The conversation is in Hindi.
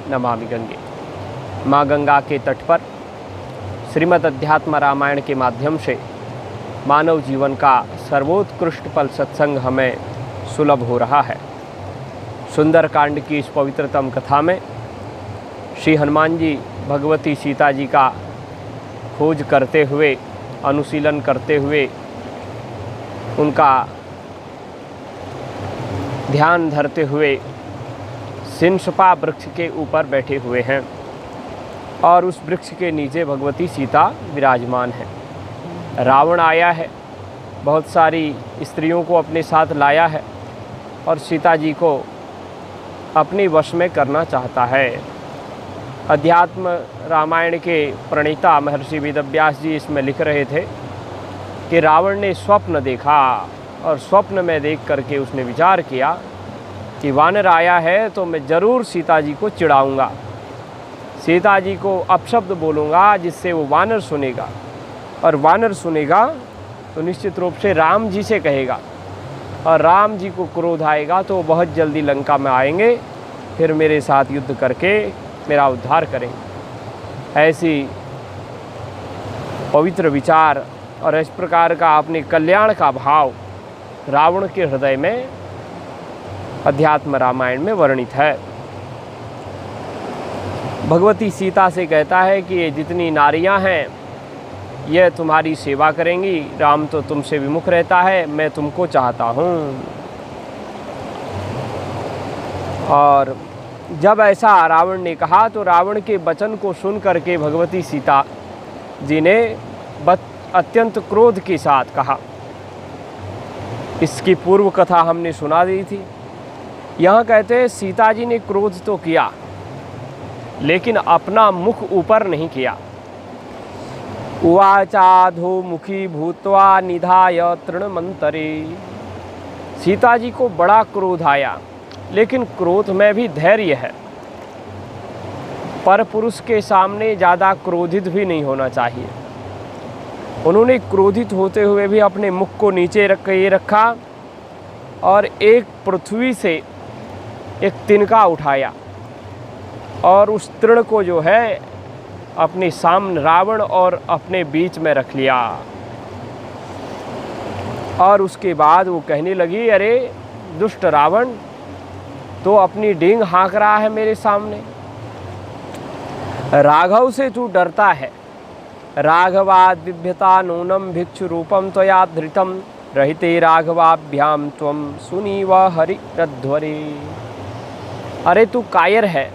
नमामि गंगे। माँ गंगा के तट पर श्रीमद् अध्यात्म रामायण के माध्यम से मानव जीवन का सर्वोत्कृष्ट फल सत्संग हमें सुलभ हो रहा है। सुंदरकांड की इस पवित्रतम कथा में श्री हनुमान जी भगवती सीता जी का खोज करते हुए, अनुशीलन करते हुए, उनका ध्यान धरते हुए सिंसपा वृक्ष के ऊपर बैठे हुए हैं और उस वृक्ष के नीचे भगवती सीता विराजमान है। रावण आया है, बहुत सारी स्त्रियों को अपने साथ लाया है और सीता जी को अपने वश में करना चाहता है। अध्यात्म रामायण के प्रणेता महर्षि वेदव्यास जी इसमें लिख रहे थे कि रावण ने स्वप्न देखा और स्वप्न में देख करके उसने विचार किया कि वानर आया है तो मैं ज़रूर सीता जी को चिढ़ाऊँगा, सीता जी को अपशब्द बोलूँगा जिससे वो वानर सुनेगा और वानर सुनेगा तो निश्चित रूप से राम जी से कहेगा और राम जी को क्रोध आएगा तो बहुत जल्दी लंका में आएंगे, फिर मेरे साथ युद्ध करके मेरा उद्धार करेंगे। ऐसी पवित्र विचार और इस प्रकार का अपने कल्याण का भाव रावण के हृदय में अध्यात्म रामायण में वर्णित है। भगवती सीता से कहता है कि ये जितनी नारियां हैं यह तुम्हारी सेवा करेंगी, राम तो तुमसे विमुख रहता है, मैं तुमको चाहता हूँ। और जब ऐसा रावण ने कहा तो रावण के वचन को सुन करके भगवती सीता जी ने अत्यंत क्रोध के साथ कहा। इसकी पूर्व कथा हमने सुना दी थी। यहाँ कहते हैं सीता जी ने क्रोध तो किया लेकिन अपना मुख ऊपर नहीं किया। उवाचाधो मुखी भूत्वा निधाय तृणमंतरे। सीता जी को बड़ा क्रोध आया लेकिन क्रोध में भी धैर्य है। पर पुरुष के सामने ज़्यादा क्रोधित भी नहीं होना चाहिए। उन्होंने क्रोधित होते हुए भी अपने मुख को नीचे रखा और एक पृथ्वी से एक तिनका उठाया और उस तृण को जो है अपने सामने रावण और अपने बीच में रख लिया। और उसके बाद वो कहने लगी, अरे दुष्ट रावण, तो अपनी डींग हाँक रहा है मेरे सामने। राघव से तू डरता है। राघवाद बिभ्यता नूनम भिक्षु रूपम त्वया धृतम रहते राघवाभ्याम त्वम सुनीव हरिध्वरे। अरे तू कायर है,